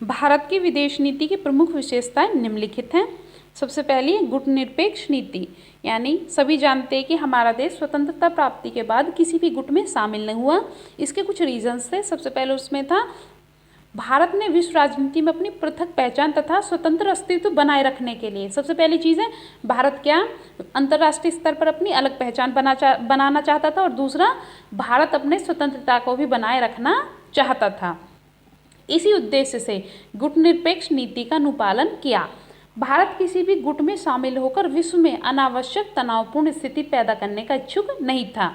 भारत की विदेश नीति की प्रमुख विशेषताएं निम्नलिखित हैं। सबसे पहली है गुटनिरपेक्ष नीति, यानी सभी जानते हैं कि हमारा देश स्वतंत्रता प्राप्ति के बाद किसी भी गुट में शामिल नहीं हुआ। इसके कुछ रीजंस थे। सबसे पहले उसमें था भारत ने विश्व राजनीति में अपनी पृथक पहचान तथा स्वतंत्र अस्तित्व बनाए रखने के लिए, सबसे पहली चीज़ है भारत क्या अंतर्राष्ट्रीय स्तर पर अपनी अलग पहचान बनाना चाहता था, और दूसरा भारत अपने स्वतंत्रता को भी बनाए रखना चाहता था। इसी उद्देश्य से गुटनिरपेक्ष नीति का अनुपालन किया। भारत किसी भी गुट में शामिल होकर विश्व में अनावश्यक तनावपूर्ण स्थिति पैदा करने का इच्छुक नहीं था,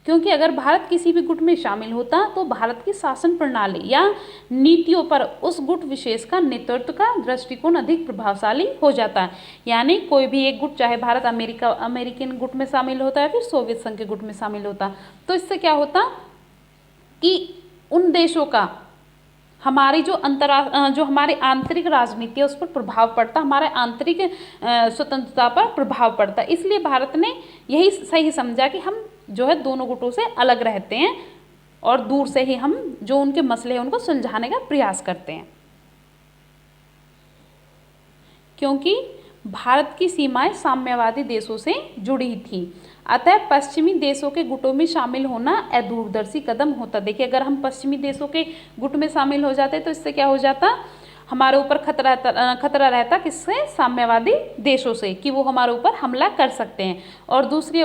क्योंकि अगर भारत किसी भी गुट में शामिल होता तो भारत की शासन प्रणाली या नीतियों पर उस गुट विशेष का नेतृत्व का दृष्टिकोण अधिक प्रभावशाली हो जाता। यानी कोई भी एक गुट, चाहे भारत अमेरिकन गुट में शामिल होता है फिर सोवियत संघ के गुट में शामिल होता, तो इससे क्या होता कि उन देशों का हमारी जो हमारी आंतरिक राजनीति है उस पर प्रभाव पड़ता, हमारे आंतरिक स्वतंत्रता पर प्रभाव पड़ता। इसलिए भारत ने यही सही समझा कि हम जो है दोनों गुटों से अलग रहते हैं और दूर से ही हम जो उनके मसले हैं उनको सुलझाने का प्रयास करते हैं, क्योंकि भारत की सीमाएं साम्यवादी देशों से जुड़ी थी। अतः पश्चिमी देशों के गुटों में शामिल होना अदूरदर्शी कदम होता। देखिए, अगर हम पश्चिमी देशों के गुट में शामिल हो जाते तो इससे क्या हो जाता, हमारे ऊपर खतरा रहता किससे, साम्यवादी देशों से, कि वो हमारे ऊपर हमला कर सकते हैं। और दूसरी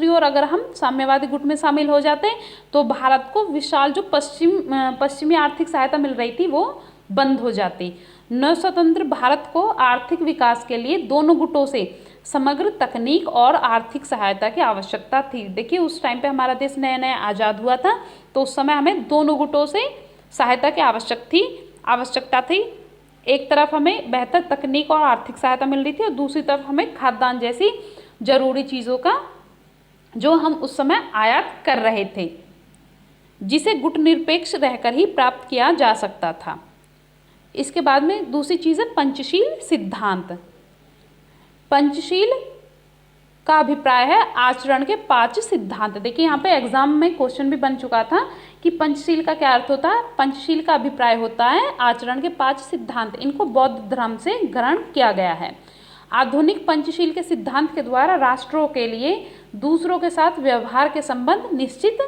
ओर अगर हम साम्यवादी गुट में शामिल हो जाते तो भारत को विशाल जो पश्चिमी आर्थिक सहायता मिल रही थी वो बंद हो जाती। नवस्वतंत्र भारत को आर्थिक विकास के लिए दोनों गुटों से समग्र तकनीक और आर्थिक सहायता की आवश्यकता थी। देखिए, उस टाइम पे हमारा देश नया नया आज़ाद हुआ था, तो उस समय हमें दोनों गुटों से सहायता की आवश्यकता थी। एक तरफ हमें बेहतर तकनीक और आर्थिक सहायता मिल रही थी और दूसरी तरफ हमें खाद्यान्न जैसी जरूरी चीज़ों का जो हम उस समय आयात कर रहे थे, जिसे गुटनिरपेक्ष रहकर ही प्राप्त किया जा सकता था। इसके बाद में दूसरी चीज़ है पंचशील सिद्धांत। पंचशील का अभिप्राय है आचरण के 5 सिद्धांत। देखिए, यहाँ पे एग्जाम में क्वेश्चन भी बन चुका था कि पंचशील का क्या अर्थ होता है। पंचशील का अभिप्राय होता है आचरण के 5 सिद्धांत। इनको बौद्ध धर्म से ग्रहण किया गया है। आधुनिक पंचशील के सिद्धांत के द्वारा राष्ट्रों के लिए दूसरों के साथ व्यवहार के संबंध निश्चित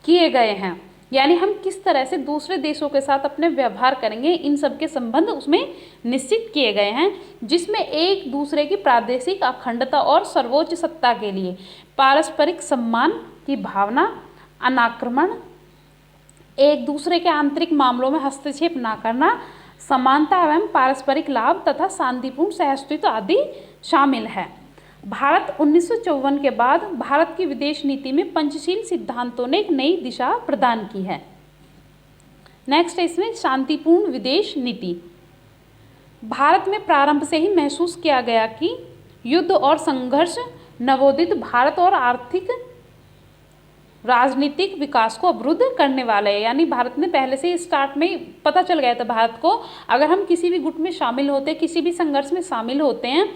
किए गए हैं, यानी हम किस तरह से दूसरे देशों के साथ अपने व्यवहार करेंगे, इन सब के संबंध उसमें निश्चित किए गए हैं, जिसमें एक दूसरे की प्रादेशिक अखंडता और सर्वोच्च सत्ता के लिए पारस्परिक सम्मान की भावना, अनाक्रमण, एक दूसरे के आंतरिक मामलों में हस्तक्षेप न करना, समानता एवं पारस्परिक लाभ तथा शांतिपूर्ण सहअस्तित्व आदि शामिल है। भारत 1954 के बाद भारत की विदेश नीति में पंचशील सिद्धांतों ने एक नई दिशा प्रदान की है। नेक्स्ट है इसमें शांतिपूर्ण विदेश नीति। भारत में प्रारंभ से ही महसूस किया गया कि युद्ध और संघर्ष नवोदित भारत और आर्थिक राजनीतिक विकास को अवरुद्ध करने वाले हैं। यानी भारत ने पहले से स्टार्ट में पता चल गया था भारत को, अगर हम किसी भी गुट में शामिल होते, किसी भी संघर्ष में शामिल होते हैं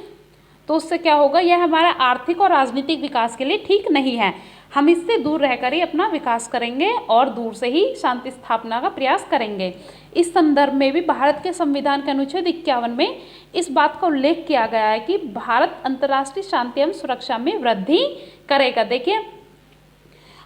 तो उससे क्या होगा, यह हमारा आर्थिक और राजनीतिक विकास के लिए ठीक नहीं है। हम इससे दूर रहकर ही अपना विकास करेंगे और दूर से ही शांति स्थापना का प्रयास करेंगे। इस संदर्भ में भी भारत के संविधान के अनुच्छेद 51 में इस बात का उल्लेख किया गया है कि भारत अंतर्राष्ट्रीय शांति एवं सुरक्षा में वृद्धि करेगा। देखिए,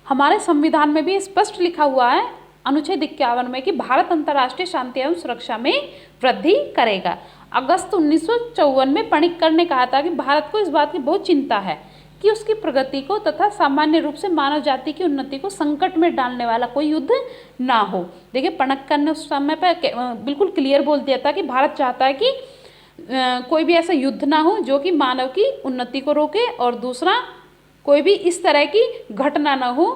हमारे संविधान में भी स्पष्ट लिखा हुआ है अनुच्छेद 51 में कि भारत अंतर्राष्ट्रीय शांति एवं सुरक्षा में वृद्धि करेगा। अगस्त 1954 में पणिक्कर ने कहा था कि भारत को इस बात की बहुत चिंता है कि उसकी प्रगति को तथा सामान्य रूप से मानव जाति की उन्नति को संकट में डालने वाला कोई युद्ध ना हो। देखिए, पणिक्कर ने उस समय पर बिल्कुल क्लियर बोल दिया था कि भारत चाहता है कि कोई भी ऐसा युद्ध ना हो जो कि मानव की उन्नति को रोके, और दूसरा कोई भी इस तरह की घटना ना हो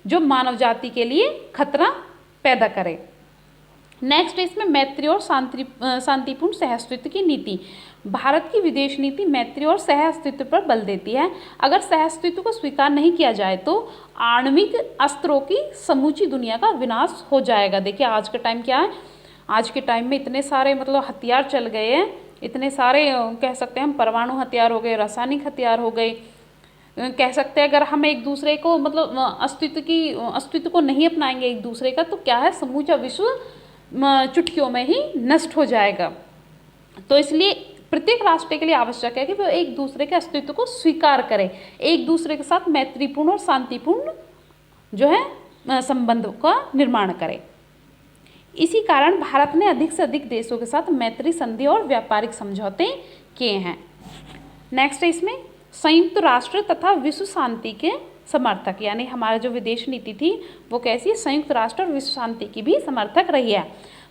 जो मानव जाति के लिए खतरा पैदा करे। नेक्स्ट है इसमें मैत्री और शांतिपूर्ण सहअस्तित्व की नीति। भारत की विदेश नीति मैत्री और सहअस्तित्व पर बल देती है। अगर सहअस्तित्व को स्वीकार नहीं किया जाए तो आणविक अस्त्रों की समूची दुनिया का विनाश हो जाएगा। देखिए, आज का टाइम क्या है, आज के टाइम में इतने सारे हथियार चल गए हैं, इतने सारे कह सकते हैं हम परमाणु हथियार हो गए, रासायनिक हथियार हो गए, कह सकते हैं अगर हम एक दूसरे को अस्तित्व को नहीं अपनाएंगे एक दूसरे का, तो क्या है, समूचा विश्व चुटकियों में ही नष्ट हो जाएगा। तो इसलिए प्रत्येक राष्ट्र के लिए आवश्यक है कि वो एक दूसरे के अस्तित्व को स्वीकार करे, एक दूसरे के साथ मैत्रीपूर्ण और शांतिपूर्ण जो है संबंध का निर्माण करे। इसी कारण भारत ने अधिक से अधिक देशों के साथ मैत्री संधि और व्यापारिक समझौते किए हैं। नेक्स्ट है इसमें संयुक्त राष्ट्र तथा विश्व शांति के समर्थक, यानी हमारा जो विदेश नीति थी वो कैसी, संयुक्त राष्ट्र और विश्व शांति की भी समर्थक रही है।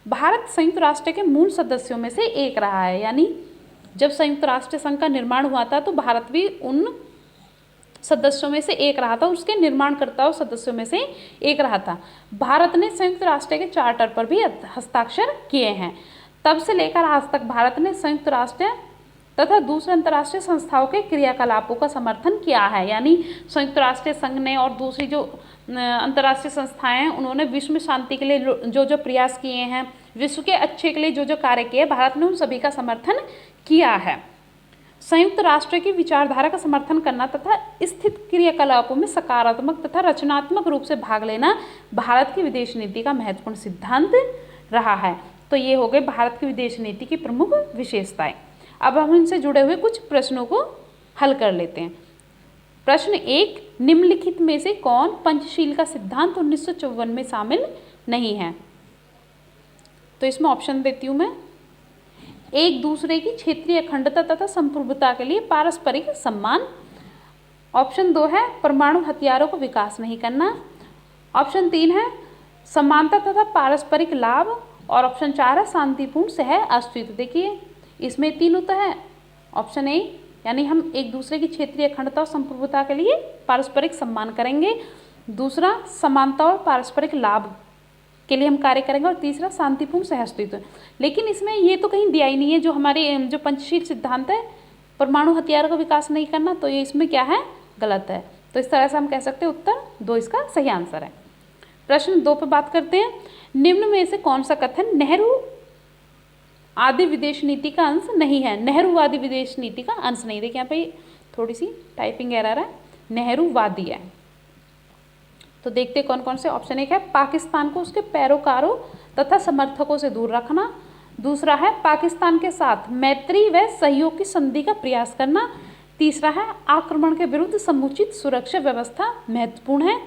भारत संयुक्त राष्ट्र के मूल सदस्यों में से एक रहा है, यानी जब संयुक्त राष्ट्र संघ का निर्माण हुआ था तो भारत भी उन सदस्यों में से एक रहा था, उसके निर्माणकर्ताओं सदस्यों में से एक रहा था। भारत ने संयुक्त राष्ट्र के चार्टर पर भी हस्ताक्षर किए हैं। तब से लेकर आज तक भारत ने संयुक्त राष्ट्र तथा दूसरे अंतर्राष्ट्रीय संस्थाओं के क्रियाकलापों का समर्थन किया है, यानी संयुक्त राष्ट्र संघ ने और दूसरी जो अंतर्राष्ट्रीय संस्थाएं हैं उन्होंने विश्व में शांति के लिए जो जो प्रयास किए हैं, विश्व के अच्छे के लिए जो जो कार्य किए, भारत ने उन सभी का समर्थन किया है। संयुक्त राष्ट्र की विचारधारा का समर्थन करना तथा स्थित क्रियाकलापों में सकारात्मक तथा रचनात्मक रूप से भाग लेना भारत की विदेश नीति का महत्वपूर्ण सिद्धांत रहा है। तो ये हो गए भारत की विदेश नीति की प्रमुख विशेषताएं। अब हम इनसे जुड़े हुए कुछ प्रश्नों को हल कर लेते हैं। प्रश्न 1, निम्नलिखित में से कौन पंचशील का सिद्धांत 1954 में शामिल नहीं है? तो इसमें ऑप्शन देती हूँ मैं। एक दूसरे की क्षेत्रीय अखंडता तथा संप्रभुता के लिए पारस्परिक सम्मान। ऑप्शन 2 है परमाणु हथियारों को विकास नहीं करना। ऑप्शन 3 है समानता तथा पारस्परिक लाभ। और ऑप्शन 4 है शांतिपूर्ण सह अस्तित्व। देखिए इसमें तीनों तो है। ऑप्शन ए यानी हम एक दूसरे की क्षेत्रीय अखंडता और संप्रभुता के लिए पारस्परिक सम्मान करेंगे, दूसरा समानता और पारस्परिक लाभ के लिए हम कार्य करेंगे, और तीसरा शांतिपूर्ण सह अस्तित्व। लेकिन इसमें ये तो कहीं दिया ही नहीं है जो हमारे जो पंचशील सिद्धांत है, परमाणु हथियारों का विकास नहीं करना, तो ये इसमें क्या है, गलत है। तो इस तरह से हम कह सकते हैं उत्तर 2 इसका सही आंसर है। प्रश्न 2 पर बात करते हैं। निम्न में से कौन सा कथन नेहरू आदि विदेश नीति का अंश नहीं है? नेहरूवादी विदेश नीति का अंश नहीं। देखिए यहाँ पे थोड़ी सी टाइपिंग एरर है, नेहरूवादी है। तो देखते कौन कौन से। ऑप्शन 1 है पाकिस्तान को उसके पैरोकारों तथा समर्थकों से दूर रखना। दूसरा है पाकिस्तान के साथ मैत्री व सहयोग की संधि का प्रयास करना। तीसरा है आक्रमण के विरुद्ध समुचित सुरक्षा व्यवस्था महत्वपूर्ण है।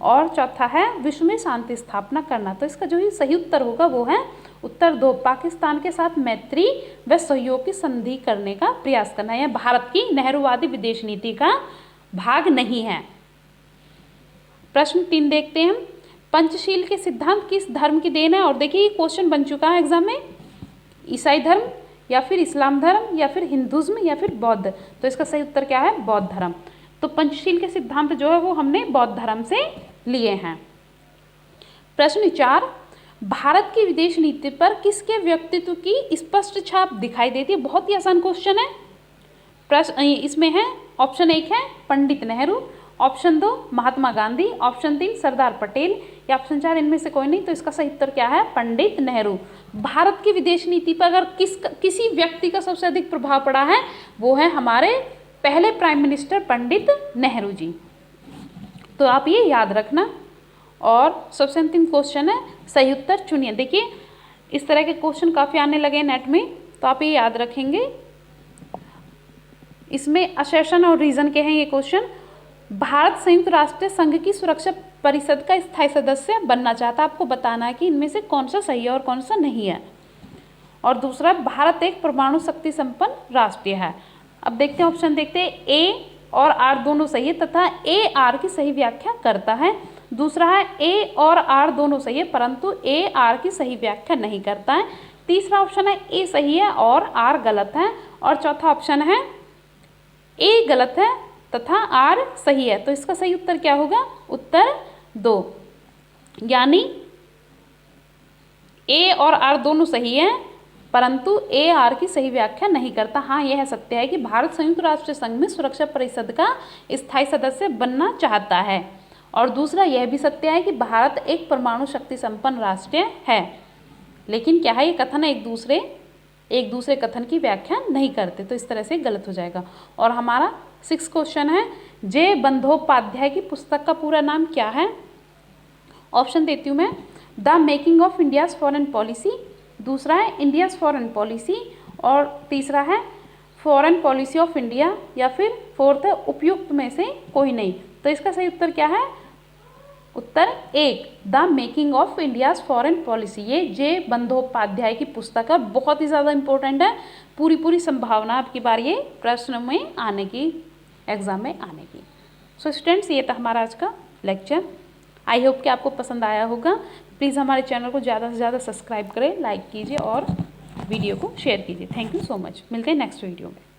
और चौथा है विश्व में शांति स्थापना करना। तो इसका जो ही सही उत्तर होगा वो है उत्तर 2, पाकिस्तान के साथ मैत्री व सहयोग की संधि करने का प्रयास करना। यह भारत की नेहरूवादी विदेश नीति का भाग नहीं है। प्रश्न 3 देखते हैं। पंचशील के सिद्धांत किस धर्म की देन है? और देखिए ये क्वेश्चन बन चुका है एग्जाम में। ईसाई धर्म या फिर इस्लाम धर्म या फिर हिंदुज्म या फिर बौद्ध। तो इसका सही उत्तर क्या है? बौद्ध धर्म। तो पंचशील के सिद्धांत जो है वो हमने बौद्ध धर्म से लिए हैं। प्रश्न 4, भारत की विदेश नीति पर किसके व्यक्तित्व की स्पष्ट छाप दिखाई देती है? बहुत ही आसान क्वेश्चन है। प्रश्न इसमें है ऑप्शन 1 है पंडित नेहरू, ऑप्शन 2 महात्मा गांधी, ऑप्शन 3 सरदार पटेल या ऑप्शन 4 इनमें से कोई नहीं। तो इसका सही उत्तर क्या है? पंडित नेहरू। भारत की विदेश नीति पर अगर किसी व्यक्ति का सबसे अधिक प्रभाव पड़ा है वो है हमारे पहले प्राइम मिनिस्टर पंडित नेहरू जी। तो आप ये याद रखना। और सबसे अंतिम क्वेश्चन है सही उत्तर चुनिए। देखिए इस तरह के क्वेश्चन काफ़ी आने लगे नेट में, तो आप ये याद रखेंगे। इसमें असर्शन और रीज़न के हैं ये क्वेश्चन। भारत संयुक्त राष्ट्र संघ की सुरक्षा परिषद का स्थायी सदस्य बनना चाहता है। आपको बताना है कि इनमें से कौन सा सही है और कौन सा नहीं है। और दूसरा, भारत एक परमाणु शक्ति संपन्न राष्ट्र है। अब देखते हैं ऑप्शन, देखते हैं ए और आर दोनों सही है तथा ए आर की सही व्याख्या करता है। दूसरा है ए और आर दोनों सही है परंतु ए आर की सही व्याख्या नहीं करता है। तीसरा ऑप्शन है ए सही है और आर गलत है। और चौथा ऑप्शन है ए गलत है तथा आर सही है। तो इसका सही उत्तर क्या होगा? उत्तर 2, यानी ए और आर दोनों सही है परंतु ए आर की सही व्याख्या नहीं करता। हाँ, यह सत्य है कि भारत संयुक्त राष्ट्र संघ में सुरक्षा परिषद का स्थायी सदस्य बनना चाहता है। और दूसरा, यह भी सत्य है कि भारत एक परमाणु शक्ति संपन्न राष्ट्र है। लेकिन क्या है, ये कथन एक दूसरे कथन की व्याख्या नहीं करते। तो इस तरह से गलत हो जाएगा। और हमारा 6 क्वेश्चन है, जे बंदोपाध्याय की पुस्तक का पूरा नाम क्या है? ऑप्शन देती हूँ मैं। The making of India's foreign policy, दूसरा है इंडियाज़ फॉरेन पॉलिसी, और तीसरा है फॉरेन पॉलिसी ऑफ इंडिया, या फिर फोर्थ है उपयुक्त में से कोई नहीं। तो इसका सही उत्तर क्या है? उत्तर एक, the making of India's foreign policy. ये जे बंदोपाध्याय की पुस्तक है, बहुत ही ज़्यादा इंपॉर्टेंट है, पूरी संभावना आपकी बार ये प्रश्न में आने की, एग्जाम में आने की। सो स्टूडेंट्स, ये था हमारा आज का लेक्चर। आई होप कि आपको पसंद आया होगा। प्लीज़ हमारे चैनल को ज़्यादा से ज़्यादा सब्सक्राइब करें, लाइक कीजिए और वीडियो को शेयर कीजिए। Thank you so much. मिलते हैं नेक्स्ट वीडियो में।